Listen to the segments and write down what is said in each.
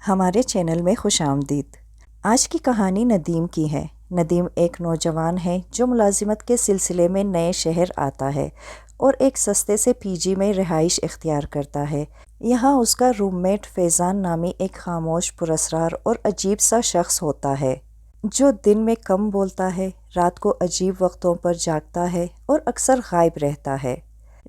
ہمارے چینل میں خوش آمدید۔ آج کی کہانی ندیم کی ہے۔ ندیم ایک نوجوان ہے جو ملازمت کے سلسلے میں نئے شہر آتا ہے اور ایک سستے سے پی جی میں رہائش اختیار کرتا ہے۔ یہاں اس کا روم میٹ فیضان نامی ایک خاموش، پراسرار اور عجیب سا شخص ہوتا ہے جو دن میں کم بولتا ہے، رات کو عجیب وقتوں پر جاگتا ہے اور اکثر غائب رہتا ہے۔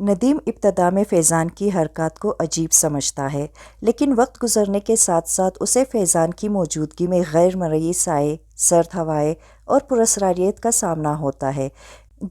ندیم ابتدا میں فیضان کی حرکات کو عجیب سمجھتا ہے، لیکن وقت گزرنے کے ساتھ ساتھ اسے فیضان کی موجودگی میں غیر مرئی سائے، سرد ہوائیں اور پراسراریت کا سامنا ہوتا ہے۔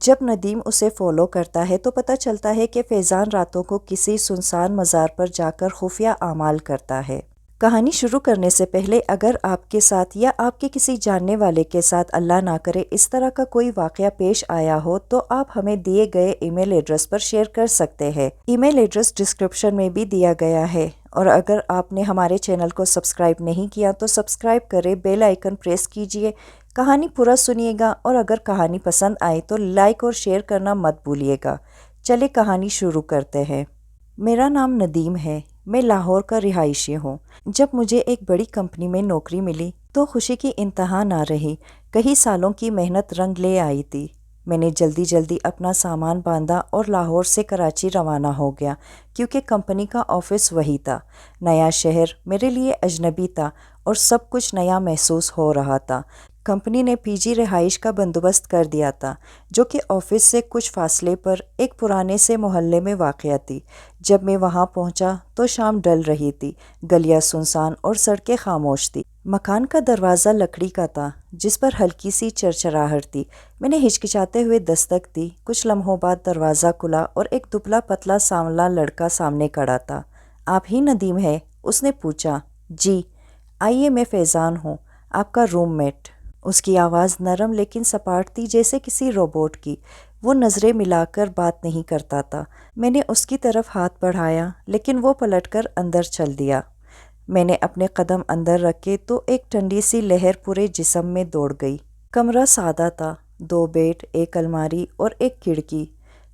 جب ندیم اسے فالو کرتا ہے تو پتہ چلتا ہے کہ فیضان راتوں کو کسی سنسان مزار پر جا کر خفیہ اعمال کرتا ہے۔ کہانی شروع کرنے سے پہلے اگر آپ کے ساتھ یا آپ کے کسی جاننے والے کے ساتھ اللہ نہ کرے اس طرح کا کوئی واقعہ پیش آیا ہو تو آپ ہمیں دیے گئے ای میل ایڈریس پر شیئر کر سکتے ہیں۔ ای میل ایڈریس ڈسکرپشن میں بھی دیا گیا ہے، اور اگر آپ نے ہمارے چینل کو سبسکرائب نہیں کیا تو سبسکرائب کریں، بیل آئیکن پریس کیجئے، کہانی پورا سنیے گا، اور اگر کہانی پسند آئے تو لائک اور شیئر کرنا مت بھولیے گا۔ چلے کہانی شروع کرتے ہیں۔ میرا نام ندیم ہے، میں لاہور کا رہائشی ہوں۔ جب مجھے ایک بڑی کمپنی میں نوکری ملی تو خوشی کی انتہا نہ رہی۔ کئی سالوں کی محنت رنگ لے آئی تھی۔ میں نے جلدی اپنا سامان باندھا اور لاہور سے کراچی روانہ ہو گیا، کیونکہ کمپنی کا آفس وہی تھا۔ نیا شہر میرے لیے اجنبی تھا اور سب کچھ نیا محسوس ہو رہا تھا۔ کمپنی نے پی جی رہائش کا بندوبست کر دیا تھا، جو کہ آفس سے کچھ فاصلے پر ایک پرانے سے محلے میں واقع تھی۔ جب میں وہاں پہنچا تو شام ڈل رہی تھی، گلیاں سنسان اور سڑکیں خاموش تھی۔ مکان کا دروازہ لکڑی کا تھا جس پر ہلکی سی چرچراہٹ تھی۔ میں نے ہچکچاتے ہوئے دستک دی۔ کچھ لمحوں بعد دروازہ کھلا اور ایک دبلا پتلا سانولا لڑکا سامنے کھڑا تھا۔ آپ ہی ندیم ہے؟ اس نے پوچھا۔ جی آئیے، میں فیضان ہوں، آپ کا روم میٹ۔ اس کی آواز نرم لیکن سپاٹ تھی، جیسے کسی روبوٹ کی۔ وہ نظریں ملا کر بات نہیں کرتا تھا۔ میں نے اس کی طرف ہاتھ بڑھایا لیکن وہ پلٹ کر اندر چل دیا۔ میں نے اپنے قدم اندر رکھے تو ایک ٹھنڈی سی لہر پورے جسم میں دوڑ گئی۔ کمرہ سادہ تھا، 2 بیڈ، ایک الماری اور ایک کھڑکی،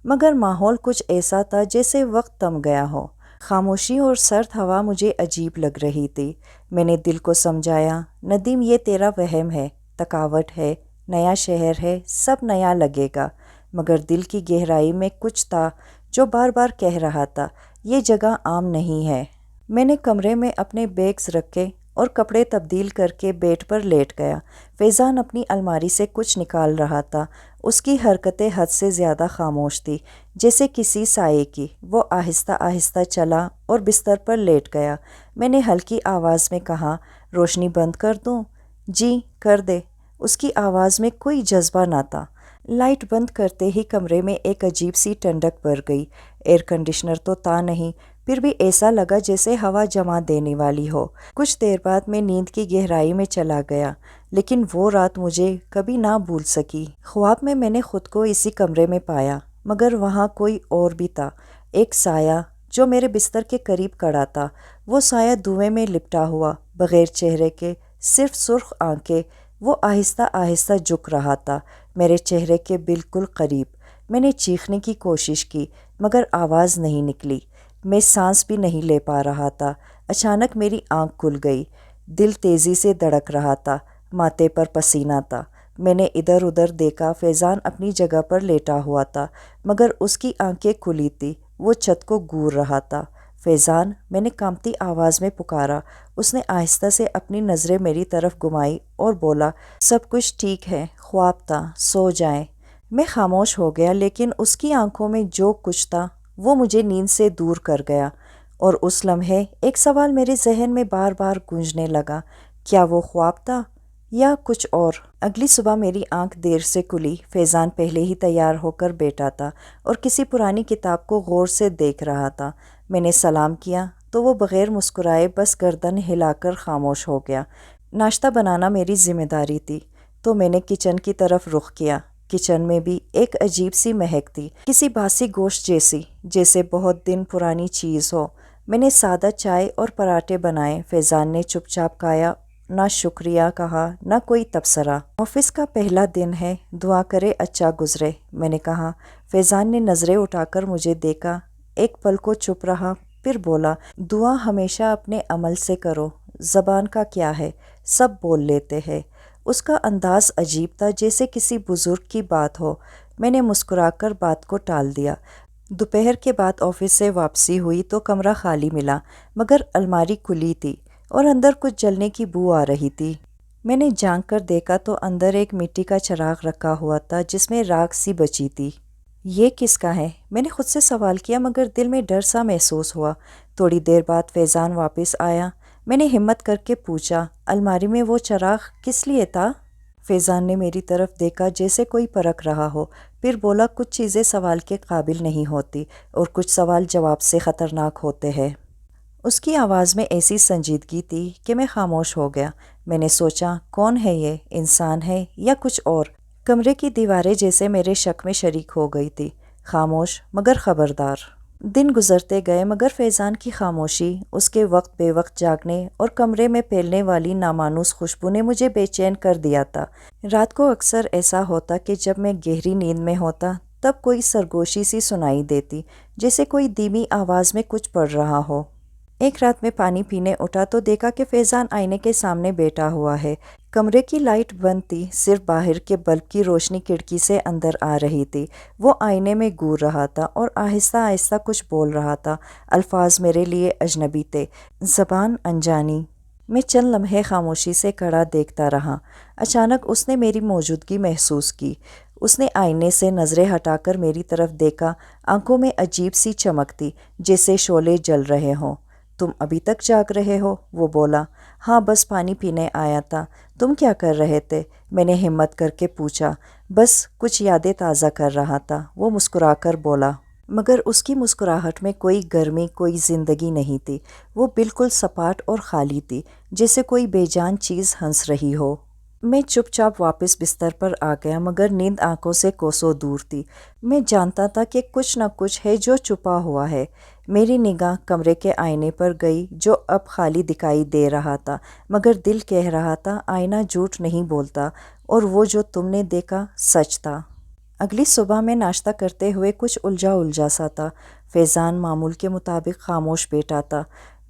مگر ماحول کچھ ایسا تھا جیسے وقت تھم گیا ہو۔ خاموشی اور سرد ہوا مجھے عجیب لگ رہی تھی۔ میں نے دل کو سمجھایا، ندیم یہ تیرا وہم ہے، تھکاوٹ ہے، نیا شہر ہے، سب نیا لگے گا۔ مگر دل کی گہرائی میں کچھ تھا جو بار بار کہہ رہا تھا، یہ جگہ عام نہیں ہے۔ میں نے کمرے میں اپنے بیگز رکھے اور کپڑے تبدیل کر کے بیڈ پر لیٹ گیا۔ فیضان اپنی الماری سے کچھ نکال رہا تھا۔ اس کی حرکتیں حد سے زیادہ خاموش تھی، جیسے کسی سائے کی۔ وہ آہستہ آہستہ چلا اور بستر پر لیٹ گیا۔ میں نے ہلکی آواز میں کہا، روشنی بند کر دوں؟ جی کر دے۔ اس کی آواز میں کوئی جذبہ نہ تھا۔ لائٹ بند کرتے ہی کمرے میں ایک عجیب سی ٹھنڈک بھر گئی۔ ایئر کنڈیشنر تو تھا نہیں، پھر بھی ایسا لگا جیسے ہوا جما دینے والی ہو۔ کچھ دیر بعد میں نیند کی گہرائی میں چلا گیا، لیکن وہ رات مجھے کبھی نہ بھول سکی۔ خواب میں نے خود کو اسی کمرے میں پایا، مگر وہاں کوئی اور بھی تھا، ایک سایہ جو میرے بستر کے قریب کھڑا تھا۔ وہ سایہ دھوئیں میں لپٹا ہوا، بغیر چہرے کے، صرف سرخ آنکھیں۔ وہ آہستہ آہستہ جھک رہا تھا، میرے چہرے کے بالکل قریب۔ میں نے چیخنے کی کوشش کی، مگر آواز نہیں نکلی۔ میں سانس بھی نہیں لے پا رہا تھا۔ اچانک میری آنکھ کھل گئی۔ دل تیزی سے دھڑک رہا تھا، ماتھے پر پسینہ تھا۔ میں نے ادھر ادھر دیکھا۔ فیضان اپنی جگہ پر لیٹا ہوا تھا، مگر اس کی آنکھیں کھلی تھی۔ وہ چھت کو گھور رہا تھا۔ فیضان، میں نے کانپتی آواز میں پکارا۔ اس نے آہستہ سے اپنی نظریں میری طرف گھمائی اور بولا، سب کچھ ٹھیک ہے، خواب تھا، سو جائیں۔ میں خاموش ہو گیا، لیکن اس کی آنکھوں میں جو کچھ تھا وہ مجھے نیند سے دور کر گیا۔ اور اس لمحے ایک سوال میرے ذہن میں بار بار گونجنے لگا، کیا وہ خواب تھا یا کچھ اور؟ اگلی صبح میری آنکھ دیر سے کھلی۔ فیضان پہلے ہی تیار ہو کر بیٹھا تھا اور کسی پرانی کتاب کو غور سے دیکھ رہا تھا۔ میں نے سلام کیا تو وہ بغیر مسکرائے بس گردن ہلا کر خاموش ہو گیا۔ ناشتہ بنانا میری ذمہ داری تھی، تو میں نے کچن کی طرف رخ کیا۔ کچن میں بھی ایک عجیب سی مہک تھی، کسی باسی گوشت جیسی، جیسے بہت دن پرانی چیز ہو۔ میں نے سادہ چائے اور پراٹھے بنائے۔ فیضان نے چپ چاپ کھایا، نہ شکریہ کہا نہ کوئی تبصرہ۔ آفس کا پہلا دن ہے، دعا کرے اچھا گزرے، میں نے کہا۔ فیضان نے نظریں اٹھا کر مجھے دیکھا، ایک پل کو چپ رہا، پھر بولا، دعا ہمیشہ اپنے عمل سے کرو، زبان کا کیا ہے، سب بول لیتے ہیں۔ اس کا انداز عجیب تھا، جیسے کسی بزرگ کی بات ہو۔ میں نے مسکرا کر بات کو ٹال دیا۔ دوپہر کے بعد آفس سے واپسی ہوئی تو کمرہ خالی ملا، مگر الماری کھلی تھی اور اندر کچھ جلنے کی بو آ رہی تھی۔ میں نے جھانک کر دیکھا تو اندر ایک مٹی کا چراغ رکھا ہوا تھا جس میں راکھ سی بچی تھی۔ یہ کس کا ہے؟ میں نے خود سے سوال کیا، مگر دل میں ڈر سا محسوس ہوا۔ تھوڑی دیر بعد فیضان واپس آیا۔ میں نے ہمت کر کے پوچھا، الماری میں وہ چراغ کس لیے تھا؟ فیضان نے میری طرف دیکھا جیسے کوئی پرکھ رہا ہو، پھر بولا، کچھ چیزیں سوال کے قابل نہیں ہوتی اور کچھ سوال جواب سے خطرناک ہوتے ہیں۔ اس کی آواز میں ایسی سنجیدگی تھی کہ میں خاموش ہو گیا۔ میں نے سوچا، کون ہے یہ؟ انسان ہے یا کچھ اور؟ کمرے کی دیواریں جیسے میرے شک میں شریک ہو گئی تھی، خاموش مگر خبردار۔ دن گزرتے گئے مگر فیضان کی خاموشی، اس کے وقت بے وقت جاگنے اور کمرے میں پھیلنے والی نامانوس خوشبو نے مجھے بے چین کر دیا تھا۔ رات کو اکثر ایسا ہوتا کہ جب میں گہری نیند میں ہوتا تب کوئی سرگوشی سی سنائی دیتی، جیسے کوئی دھیمی آواز میں کچھ پڑھ رہا ہو۔ ایک رات میں پانی پینے اٹھا تو دیکھا کہ فیضان آئینے کے سامنے بیٹھا ہوا ہے۔ کمرے کی لائٹ بند تھی، صرف باہر کے بلب کی روشنی کھڑکی سے اندر آ رہی تھی۔ وہ آئینے میں گور رہا تھا اور آہستہ آہستہ کچھ بول رہا تھا۔ الفاظ میرے لیے اجنبی تھے، زبان انجانی۔ میں چند لمحے خاموشی سے کھڑا دیکھتا رہا۔ اچانک اس نے میری موجودگی محسوس کی۔ اس نے آئینے سے نظریں ہٹا کر میری طرف دیکھا، آنکھوں میں عجیب سی چمک تھی، جیسے شعلے جل رہے ہوں۔ تم ابھی تک جاگ رہے ہو؟ وہ بولا۔ ہاں، بس پانی پینے آیا تھا۔ تم کیا کر رہے تھے؟ میں نے ہمت کر کے پوچھا۔ بس کچھ یادیں تازہ کر رہا تھا، وہ مسکرا کر بولا۔ مگر اس کی مسکراہٹ میں کوئی گرمی، کوئی زندگی نہیں تھی۔ وہ بالکل سپاٹ اور خالی تھی، جیسے کوئی بے جان چیز ہنس رہی ہو۔ میں چپ چاپ واپس بستر پر آ گیا، مگر نیند آنکھوں سے کوسوں دور تھی۔ میں جانتا تھا کہ کچھ نہ کچھ ہے جو چھپا ہوا ہے۔ میری نگاہ کمرے کے آئینے پر گئی، جو اب خالی دکھائی دے رہا تھا، مگر دل کہہ رہا تھا، آئینہ جھوٹ نہیں بولتا، اور وہ جو تم نے دیکھا سچ تھا۔ اگلی صبح میں ناشتہ کرتے ہوئے کچھ الجھا سا تھا۔ فیضان معمول کے مطابق خاموش بیٹھا تھا۔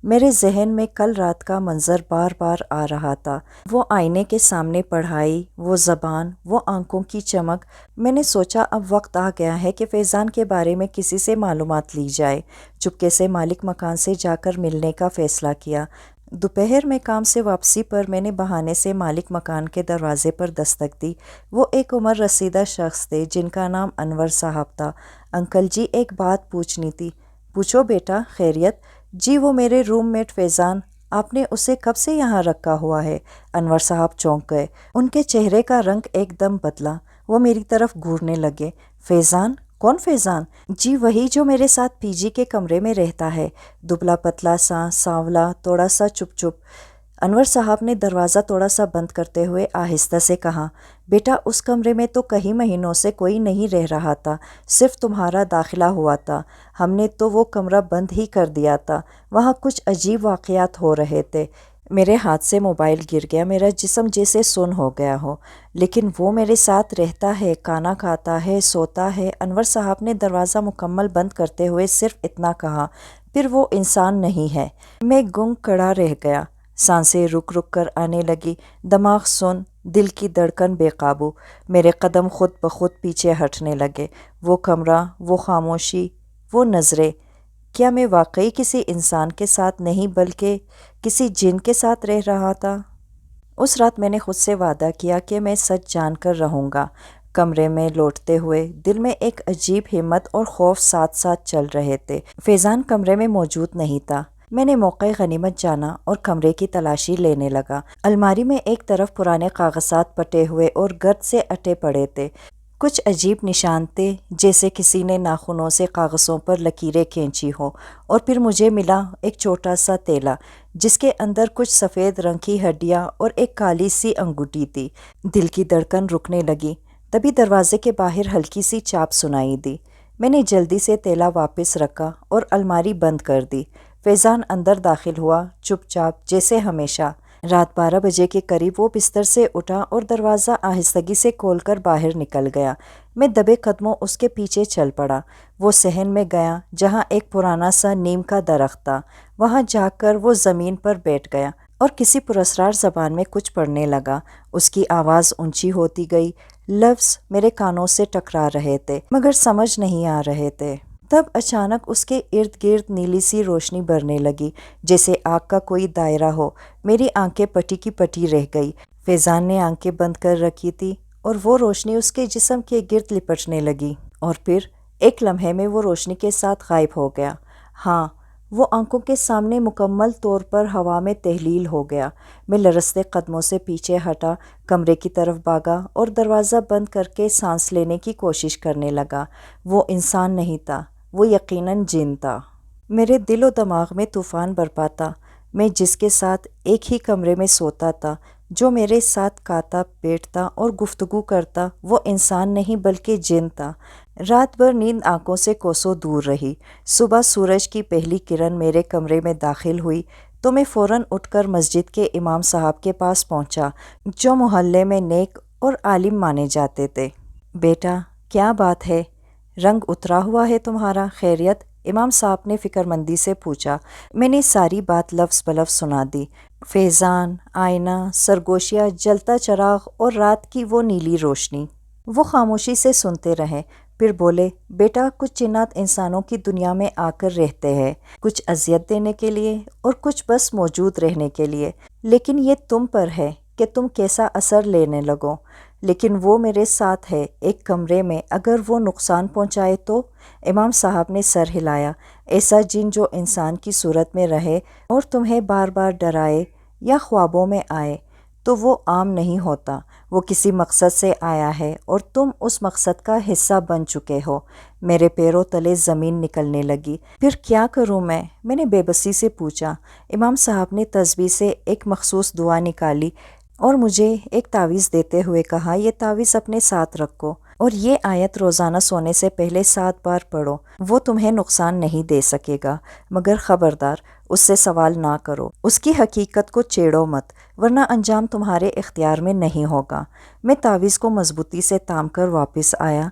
میرے ذہن میں کل رات کا منظر بار بار آ رہا تھا، وہ آئینے کے سامنے پڑھائی، وہ زبان، وہ آنکھوں کی چمک۔ میں نے سوچا اب وقت آ گیا ہے کہ فیضان کے بارے میں کسی سے معلومات لی جائے۔ چپکے سے مالک مکان سے جا کر ملنے کا فیصلہ کیا۔ دوپہر میں کام سے واپسی پر میں نے بہانے سے مالک مکان کے دروازے پر دستک دی۔ وہ ایک عمر رسیدہ شخص تھے جن کا نام انور صاحب تھا۔ انکل جی، ایک بات پوچھنی تھی۔ پوچھو بیٹا، خیریت؟ جی، وہ میرے روم میٹ فیضان، آپ نے اسے کب سے یہاں رکھا ہوا ہے؟ انور صاحب چونک گئے۔ ان کے چہرے کا رنگ ایک دم بدلا، وہ میری طرف گھورنے لگے۔ فیضان؟ کون فیضان؟ جی وہی جو میرے ساتھ پی جی کے کمرے میں رہتا ہے، دبلا پتلا سا، سانولا، تھوڑا سا چپ۔ انور صاحب نے دروازہ تھوڑا سا بند کرتے ہوئے آہستہ سے کہا، بیٹا اس کمرے میں تو کئی مہینوں سے کوئی نہیں رہ رہا تھا، صرف تمہارا داخلہ ہوا تھا، ہم نے تو وہ کمرہ بند ہی کر دیا تھا، وہاں کچھ عجیب واقعات ہو رہے تھے۔ میرے ہاتھ سے موبائل گر گیا، میرا جسم جیسے سن ہو گیا ہو۔ لیکن وہ میرے ساتھ رہتا ہے، کھانا کھاتا ہے، سوتا ہے۔ انور صاحب نے دروازہ مکمل بند کرتے ہوئے صرف اتنا کہا، پھر وہ انسان نہیں ہے۔ میں گنگ کھڑا رہ گیا، سانسیں رک رک کر آنے لگی، دماغ سن، دل کی دھڑکن بے قابو۔ میرے قدم خود بخود پیچھے ہٹنے لگے۔ وہ کمرہ، وہ خاموشی، وہ نظریں، کیا میں واقعی کسی انسان کے ساتھ نہیں بلکہ کسی جن کے ساتھ رہ رہا تھا؟ اس رات میں نے خود سے وعدہ کیا کہ میں سچ جان کر رہوں گا۔ کمرے میں لوٹتے ہوئے دل میں ایک عجیب ہمت اور خوف ساتھ ساتھ چل رہے تھے۔ فیضان کمرے میں موجود نہیں تھا۔ میں نے موقع غنیمت جانا اور کمرے کی تلاشی لینے لگا۔ الماری میں ایک طرف پرانے کاغذات پٹے ہوئے اور گرد سے اٹے پڑے تھے۔ کچھ عجیب نشان تھے، جیسے کسی نے ناخنوں سے کاغذوں پر لکیریں کھینچی ہوں، اور پھر مجھے ملا ایک چھوٹا سا تیلا، جس کے اندر کچھ سفید رنگ کی ہڈیاں اور ایک کالی سی انگوٹھی تھی۔ دل کی دھڑکن رکنے لگی۔ تبھی دروازے کے باہر ہلکی سی چاپ سنائی دی۔ میں نے جلدی سے تیلا واپس رکھا اور الماری بند کر دی۔ فیضان اندر داخل ہوا، چپ چاپ جیسے ہمیشہ۔ رات 12 بجے کے قریب وہ بستر سے اٹھا اور دروازہ آہستگی سے کھول کر باہر نکل گیا۔ میں دبے قدموں اس کے پیچھے چل پڑا۔ وہ صحن میں گیا جہاں ایک پرانا سا نیم کا درخت تھا۔ وہاں جا کر وہ زمین پر بیٹھ گیا۔ اور کسی پراسرار زبان میں کچھ پڑھنے لگا۔ اس کی آواز اونچی ہوتی گئی، لفظ میرے کانوں سے ٹکرا رہے تھے مگر سمجھ نہیں آ رہے تھے۔ تب اچانک اس کے ارد گرد نیلی سی روشنی بھرنے لگی، جیسے آگ کا کوئی دائرہ ہو۔ میری آنکھیں پٹی کی پٹی رہ گئی۔ فیضان نے آنکھیں بند کر رکھی تھی اور وہ روشنی اس کے جسم کے گرد لپٹنے لگی، اور پھر ایک لمحے میں وہ روشنی کے ساتھ غائب ہو گیا۔ ہاں، وہ آنکھوں کے سامنے مکمل طور پر ہوا میں تحلیل ہو گیا۔ میں لرزتے قدموں سے پیچھے ہٹا، کمرے کی طرف بھاگا اور دروازہ بند کر کے سانس لینے کی کوشش کرنے لگا۔ وہ انسان نہیں تھا، وہ یقیناً جن تھا۔ میرے دل و دماغ میں طوفان برپا تھا۔ میں جس کے ساتھ ایک ہی کمرے میں سوتا تھا، جو میرے ساتھ کھاتا بیٹھتا اور گفتگو کرتا، وہ انسان نہیں بلکہ جن تھا۔ رات بھر نیند آنکھوں سے کوسوں دور رہی۔ صبح سورج کی پہلی کرن میرے کمرے میں داخل ہوئی تو میں فوراً اٹھ کر مسجد کے امام صاحب کے پاس پہنچا، جو محلے میں نیک اور عالم مانے جاتے تھے۔ بیٹا، کیا بات ہے؟ رنگ اترا ہوا ہے تمہارا، خیریت؟ امام صاحب نے فکر مندی سے پوچھا۔ میں نے ساری بات لفظ بلفظ سنا دی۔ فیضان، آئینہ، سرگوشیاں، جلتا چراغ اور رات کی وہ نیلی روشنی۔ وہ خاموشی سے سنتے رہے، پھر بولے، بیٹا، کچھ جنات انسانوں کی دنیا میں آ کر رہتے ہیں، کچھ اذیت دینے کے لیے اور کچھ بس موجود رہنے کے لیے، لیکن یہ تم پر ہے کہ تم کیسا اثر لینے لگو۔ لیکن وہ میرے ساتھ ہے ایک کمرے میں، اگر وہ نقصان پہنچائے تو؟ امام صاحب نے سر ہلایا۔ ایسا جن جو انسان کی صورت میں رہے اور تمہیں بار بار ڈرائے یا خوابوں میں آئے تو وہ عام نہیں ہوتا، وہ کسی مقصد سے آیا ہے اور تم اس مقصد کا حصہ بن چکے ہو۔ میرے پیروں تلے زمین نکلنے لگی۔ پھر کیا کروں میں نے بے بسی سے پوچھا۔ امام صاحب نے تسبیح سے ایک مخصوص دعا نکالی اور مجھے ایک تعویذ دیتے ہوئے کہا، یہ تعویذ اپنے ساتھ رکھو اور یہ آیت روزانہ سونے سے پہلے 7 بار پڑھو۔ وہ تمہیں نقصان نہیں دے سکے گا، مگر خبردار اس سے سوال نہ کرو، اس کی حقیقت کو چھیڑو مت، ورنہ انجام تمہارے اختیار میں نہیں ہوگا۔ میں تعویذ کو مضبوطی سے تھام کر واپس آیا۔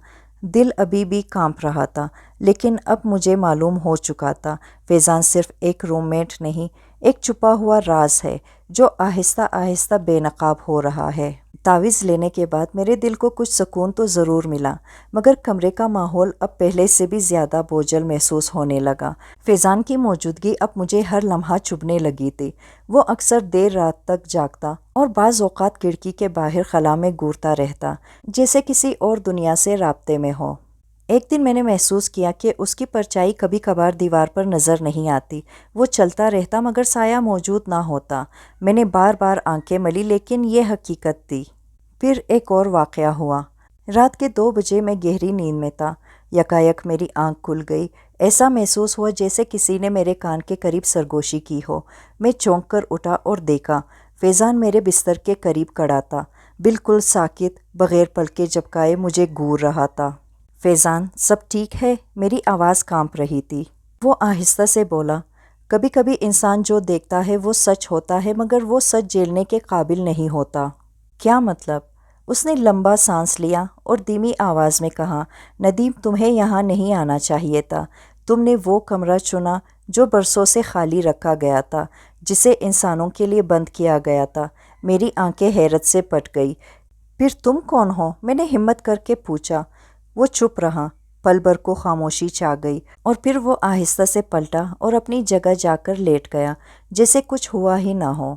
دل ابھی بھی کانپ رہا تھا، لیکن اب مجھے معلوم ہو چکا تھا، فیضان صرف ایک روم میٹ نہیں، ایک چھپا ہوا راز ہے جو آہستہ آہستہ بے نقاب ہو رہا ہے۔ تعویذ لینے کے بعد میرے دل کو کچھ سکون تو ضرور ملا، مگر کمرے کا ماحول اب پہلے سے بھی زیادہ بوجھل محسوس ہونے لگا۔ فیضان کی موجودگی اب مجھے ہر لمحہ چبھنے لگی تھی۔ وہ اکثر دیر رات تک جاگتا اور بعض اوقات کھڑکی کے باہر خلا میں گھورتا رہتا، جیسے کسی اور دنیا سے رابطے میں ہو۔ ایک دن میں نے محسوس کیا کہ اس کی پرچھائی کبھی کبھار دیوار پر نظر نہیں آتی، وہ چلتا رہتا مگر سایہ موجود نہ ہوتا۔ میں نے بار بار آنکھیں ملی، لیکن یہ حقیقت تھی۔ پھر ایک اور واقعہ ہوا۔ رات کے 2 بجے میں گہری نیند میں تھا، یکایک میری آنکھ کھل گئی۔ ایسا محسوس ہوا جیسے کسی نے میرے کان کے قریب سرگوشی کی ہو۔ میں چونک کر اٹھا اور دیکھا، فیضان میرے بستر کے قریب کھڑا تھا، بالکل ساکت، بغیر پلکیں جھپکائے مجھے گھور رہا تھا۔ فیضان، سب ٹھیک ہے؟ میری آواز کانپ رہی تھی۔ وہ آہستہ سے بولا، کبھی کبھی انسان جو دیکھتا ہے وہ سچ ہوتا ہے، مگر وہ سچ جھیلنے کے قابل نہیں ہوتا۔ کیا مطلب؟ اس نے لمبا سانس لیا اور دھیمی آواز میں کہا، ندیم، تمہیں یہاں نہیں آنا چاہیے تھا۔ تم نے وہ کمرہ چنا جو برسوں سے خالی رکھا گیا تھا، جسے انسانوں کے لیے بند کیا گیا تھا۔ میری آنکھیں حیرت سے پھٹ گئی۔ پھر تم کون ہو؟ میں نے ہمت کر کے پوچھا۔ وہ چپ رہا، پل بھر کو خاموشی چھا گئی، اور پھر وہ آہستہ سے پلٹا اور اپنی جگہ جا کر لیٹ گیا، جیسے کچھ ہوا ہی نہ ہو۔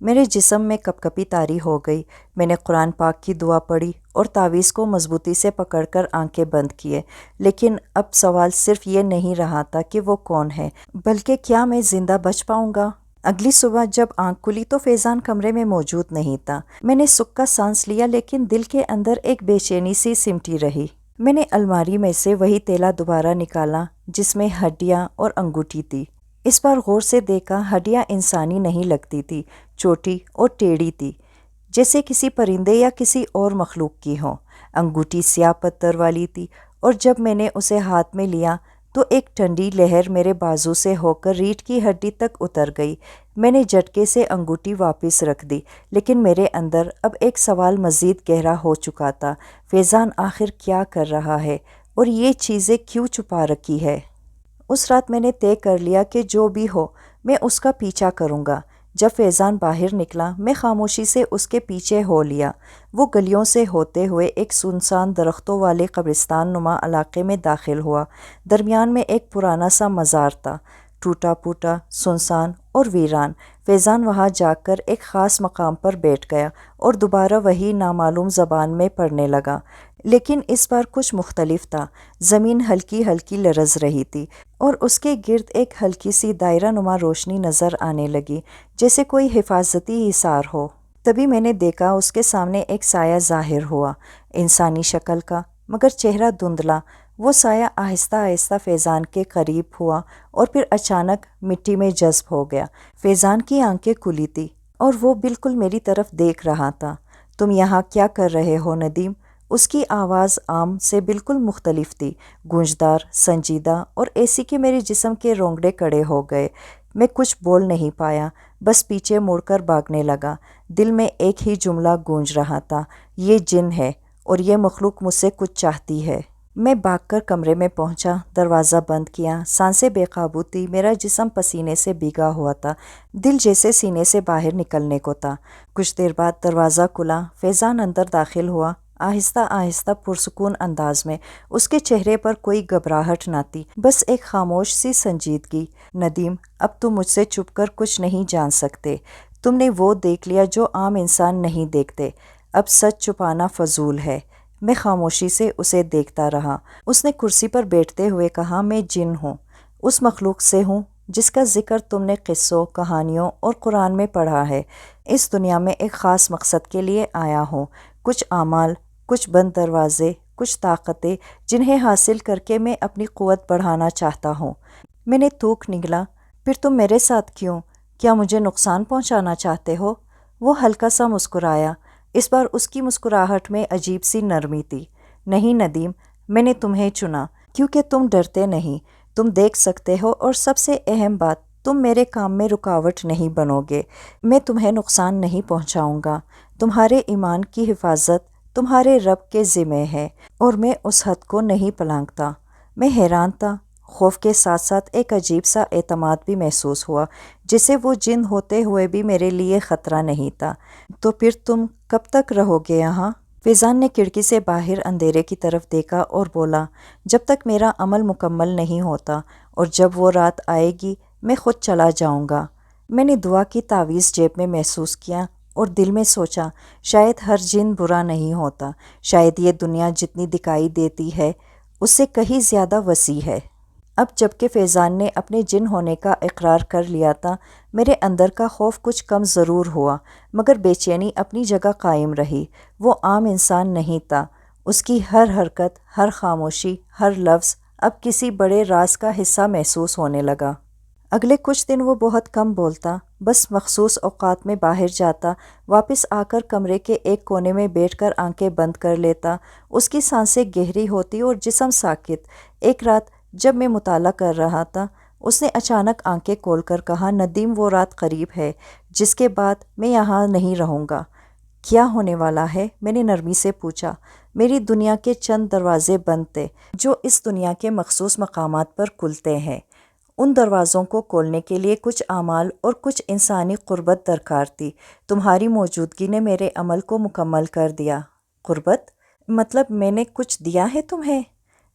میرے جسم میں کپ کپی طاری ہو گئی۔ میں نے قرآن پاک کی دعا پڑھی اور تعویذ کو مضبوطی سے پکڑ کر آنکھیں بند کیے، لیکن اب سوال صرف یہ نہیں رہا تھا کہ وہ کون ہے، بلکہ کیا میں زندہ بچ پاؤں گا؟ اگلی صبح جب آنکھ کھلی تو فیضان کمرے میں موجود نہیں تھا۔ میں نے سکھ کا سانس لیا، لیکن دل کے اندر ایک بے چینی سی سمٹی رہی۔ میں نے الماری میں سے وہی تیلا دوبارہ نکالا جس میں ہڈیاں اور انگوٹھی تھی۔ اس بار غور سے دیکھا، ہڈیاں انسانی نہیں لگتی تھی، چھوٹی اور ٹیڑھی تھی، جیسے کسی پرندے یا کسی اور مخلوق کی ہو۔ انگوٹھی سیاہ پتھر والی تھی، اور جب میں نے اسے ہاتھ میں لیا تو ایک ٹھنڈی لہر میرے بازو سے ہو کر ریڑھ کی ہڈی تک اتر گئی۔ میں نے جھٹکے سے انگوٹھی واپس رکھ دی، لیکن میرے اندر اب ایک سوال مزید گہرا ہو چکا تھا، فیضان آخر کیا کر رہا ہے اور یہ چیزیں کیوں چھپا رکھی ہے؟ اس رات میں نے طے کر لیا کہ جو بھی ہو میں اس کا پیچھا کروں گا، جب فیضان باہر نکلا میں خاموشی سے اس کے پیچھے ہو لیا۔ وہ گلیوں سے ہوتے ہوئے ایک سنسان درختوں والے قبرستان نما علاقے میں داخل ہوا۔ درمیان میں ایک پرانا سا مزار تھا، ٹوٹا پھوٹا، سنسان اور ویران۔ فیضان وہاں جا کر ایک خاص مقام پر بیٹھ گیا اور دوبارہ وہی نامعلوم زبان میں پڑھنے لگا، لیکن اس بار کچھ مختلف تھا۔ زمین ہلکی ہلکی لرز رہی تھی اور اس کے گرد ایک ہلکی سی دائرہ نما روشنی نظر آنے لگی، جیسے کوئی حفاظتی حصار ہو۔ تبھی میں نے دیکھا اس کے سامنے ایک سایہ ظاہر ہوا، انسانی شکل کا، مگر چہرہ دھندلا۔ وہ سایہ آہستہ آہستہ فیضان کے قریب ہوا اور پھر اچانک مٹی میں جذب ہو گیا۔ فیضان کی آنکھیں کھلی تھی اور وہ بالکل میری طرف دیکھ رہا تھا۔ تم یہاں کیا کر رہے ہو ندیم؟ اس کی آواز عام سے بالکل مختلف تھی، گونجدار، سنجیدہ اور ایسی کہ میرے جسم کے رونگٹے کھڑے ہو گئے۔ میں کچھ بول نہیں پایا، بس پیچھے مڑ کر بھاگنے لگا۔ دل میں ایک ہی جملہ گونج رہا تھا، یہ جن ہے اور یہ مخلوق مجھ سے کچھ چاہتی ہے۔ میں بھاگ کر کمرے میں پہنچا، دروازہ بند کیا۔ سانسیں بے قابو تھی، میرا جسم پسینے سے بھیگا ہوا تھا، دل جیسے سینے سے باہر نکلنے کو تھا۔ کچھ دیر بعد دروازہ کھلا، فیضان اندر داخل ہوا، آہستہ آہستہ پرسکون انداز میں۔ اس کے چہرے پر کوئی گھبراہٹ نہ تھی، بس ایک خاموش سی سنجیدگی۔ ندیم، اب تم مجھ سے چھپ کر کچھ نہیں جان سکتے۔ تم نے وہ دیکھ لیا جو عام انسان نہیں دیکھتے۔ اب سچ چھپانا فضول ہے۔ میں خاموشی سے اسے دیکھتا رہا۔ اس نے کرسی پر بیٹھتے ہوئے کہا، میں جن ہوں، اس مخلوق سے ہوں جس کا ذکر تم نے قصوں، کہانیوں اور قرآن میں پڑھا ہے۔ اس دنیا میں ایک خاص مقصد کے لیے آیا ہوں، کچھ اعمال، کچھ بند دروازے، کچھ طاقتیں جنہیں حاصل کر کے میں اپنی قوت بڑھانا چاہتا ہوں۔ میں نے تھوک نگلا، پھر تم میرے ساتھ کیوں؟ کیا مجھے نقصان پہنچانا چاہتے ہو؟ وہ ہلکا سا مسکرایا۔ اس بار اس کی مسکراہٹ میں عجیب سی نرمی تھی۔ نہیں ندیم، میں نے تمہیں چنا کیونکہ تم ڈرتے نہیں، تم دیکھ سکتے ہو، اور سب سے اہم بات، تم میرے کام میں رکاوٹ نہیں بنو گے۔ میں تمہیں نقصان نہیں پہنچاؤں گا۔ تمہارے ایمان کی حفاظت تمہارے رب کے ذمہ ہے اور میں اس حد کو نہیں پلانگتا۔ میں حیران تھا، خوف کے ساتھ ساتھ ایک عجیب سا اعتماد بھی محسوس ہوا، جیسے وہ جن ہوتے ہوئے بھی میرے لیے خطرہ نہیں تھا۔ تو پھر تم کب تک رہو گے یہاں؟ فیضان نے کھڑکی سے باہر اندھیرے کی طرف دیکھا اور بولا، جب تک میرا عمل مکمل نہیں ہوتا، اور جب وہ رات آئے گی میں خود چلا جاؤں گا۔ میں نے دعا کی تعویذ جیب میں محسوس کیا اور دل میں سوچا، شاید ہر جن برا نہیں ہوتا، شاید یہ دنیا جتنی دکھائی دیتی ہے اس سے کہیں زیادہ وسیع ہے۔ اب جب کہ فیضان نے اپنے جن ہونے کا اقرار کر لیا تھا، میرے اندر کا خوف کچھ کم ضرور ہوا، مگر بے چینی اپنی جگہ قائم رہی۔ وہ عام انسان نہیں تھا، اس کی ہر حرکت، ہر خاموشی، ہر لفظ اب کسی بڑے راز کا حصہ محسوس ہونے لگا۔ اگلے کچھ دن وہ بہت کم بولتا، بس مخصوص اوقات میں باہر جاتا، واپس آ کر کمرے کے ایک کونے میں بیٹھ کر آنکھیں بند کر لیتا۔ اس کی سانسیں گہری ہوتی اور جسم ساکت۔ ایک رات جب میں مطالعہ کر رہا تھا، اس نے اچانک آنکھیں کھول کر کہا، ندیم، وہ رات قریب ہے جس کے بعد میں یہاں نہیں رہوں گا۔ کیا ہونے والا ہے؟ میں نے نرمی سے پوچھا۔ میری دنیا کے چند دروازے بند تھے جو اس دنیا کے مخصوص مقامات پر کھلتے ہیں۔ ان دروازوں کو کھولنے کے لیے کچھ اعمال اور کچھ انسانی قربت درکار تھی۔ تمہاری موجودگی نے میرے عمل کو مکمل کر دیا۔ قربت؟ مطلب میں نے کچھ دیا ہے تمہیں؟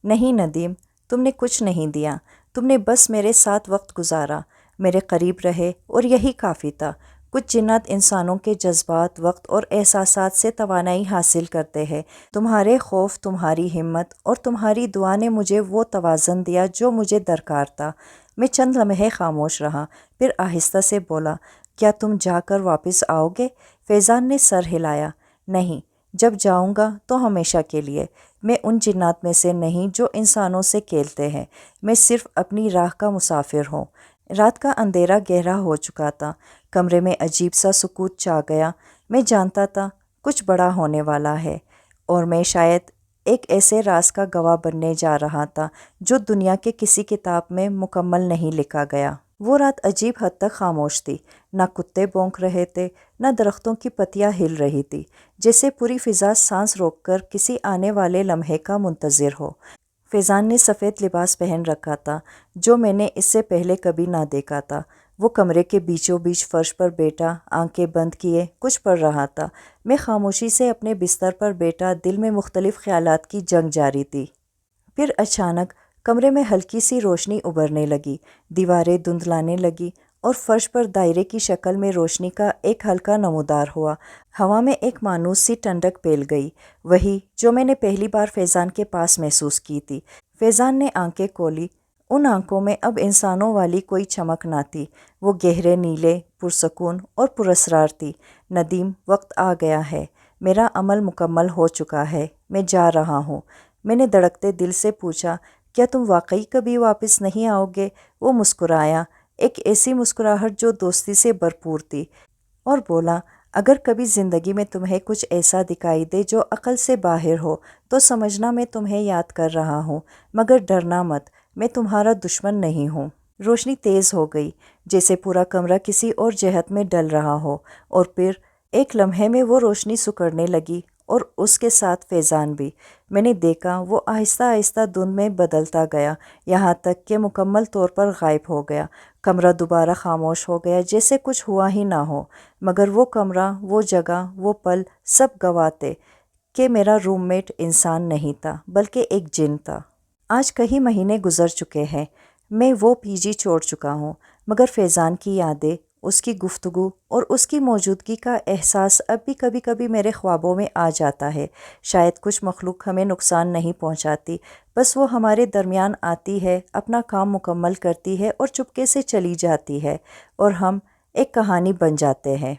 نہیں ندیم، تم نے کچھ نہیں دیا، تم نے بس میرے ساتھ وقت گزارا، میرے قریب رہے، اور یہی کافی تھا۔ کچھ جنات انسانوں کے جذبات، وقت اور احساسات سے توانائی حاصل کرتے ہیں۔ تمہارے خوف، تمہاری ہمت اور تمہاری دعا نے مجھے وہ توازن دیا جو مجھے درکار تھا۔ میں چند لمحے خاموش رہا، پھر آہستہ سے بولا، کیا تم جا کر واپس آؤ گے؟ فیضان نے سر ہلایا، نہیں، جب جاؤں گا تو ہمیشہ کے لیے۔ میں ان جنات میں سے نہیں جو انسانوں سے کھیلتے ہیں، میں صرف اپنی راہ کا مسافر ہوں۔ رات کا اندھیرا گہرا ہو چکا تھا، کمرے میں عجیب سا سکوت چھا گیا۔ میں جانتا تھا کچھ بڑا ہونے والا ہے، اور میں شاید ایک ایسے راز کا گواہ بننے جا رہا تھا جو دنیا کے کسی کتاب میں مکمل نہیں لکھا گیا۔ وہ رات عجیب حد تک خاموش تھی، نہ کتے بھونک رہے تھے، نہ درختوں کی پتیاں ہل رہی تھی، جیسے پوری فضا سانس روک کر کسی آنے والے لمحے کا منتظر ہو۔ فیضان نے سفید لباس پہن رکھا تھا جو میں نے اس سے پہلے کبھی نہ دیکھا تھا۔ وہ کمرے کے بیچوں بیچ فرش پر بیٹا آنکھیں بند کیے کچھ پڑھ رہا تھا۔ میں خاموشی سے اپنے بستر پر بیٹا، دل میں مختلف خیالات کی جنگ جاری تھی۔ پھر اچانک کمرے میں ہلکی سی روشنی ابھرنے لگی، دیواریں دھندلانے لگی اور فرش پر دائرے کی شکل میں روشنی کا ایک ہلکا نمودار ہوا۔ ہوا میں ایک مانوس سی ٹھنڈک پھیل گئی، وہی جو میں نے پہلی بار فیضان کے پاس محسوس کی تھی۔ فیضان نے آنکھیں کھولی۔ ان آنکھوں میں اب انسانوں والی کوئی چمک نہ تھی، وہ گہرے نیلے، پرسکون اور پراسرار تھی۔ ندیم، وقت آ گیا ہے، میرا عمل مکمل ہو چکا ہے، میں جا رہا ہوں۔ میں نے دھڑکتے دل سے پوچھا، کیا تم واقعی کبھی واپس نہیں آؤ گے؟ وہ مسکرایا، ایک ایسی مسکراہٹ جو دوستی سے بھرپور تھی، اور بولا، اگر کبھی زندگی میں تمہیں کچھ ایسا دکھائی دے جو عقل سے باہر ہو تو سمجھنا میں تمہیں یاد کر رہا ہوں، مگر ڈرنا مت، میں تمہارا دشمن نہیں ہوں۔ روشنی تیز ہو گئی، جیسے پورا کمرہ کسی اور جہت میں ڈل رہا ہو، اور پھر ایک لمحے میں وہ روشنی سکڑنے لگی اور اس کے ساتھ فیضان بھی۔ میں نے دیکھا وہ آہستہ آہستہ دھند میں بدلتا گیا، یہاں تک کہ مکمل طور پر غائب ہو گیا۔ کمرہ دوبارہ خاموش ہو گیا، جیسے کچھ ہوا ہی نہ ہو، مگر وہ کمرہ، وہ جگہ، وہ پل، سب گواہ تھے کہ میرا روم میٹ انسان نہیں تھا بلکہ ایک جن تھا۔ آج کئی مہینے گزر چکے ہیں، میں وہ پی جی چھوڑ چکا ہوں، مگر فیضان کی یادیں، اس کی گفتگو اور اس کی موجودگی کا احساس اب بھی کبھی کبھی میرے خوابوں میں آ جاتا ہے۔ شاید کچھ مخلوق ہمیں نقصان نہیں پہنچاتی، بس وہ ہمارے درمیان آتی ہے، اپنا کام مکمل کرتی ہے اور چپکے سے چلی جاتی ہے، اور ہم ایک کہانی بن جاتے ہیں۔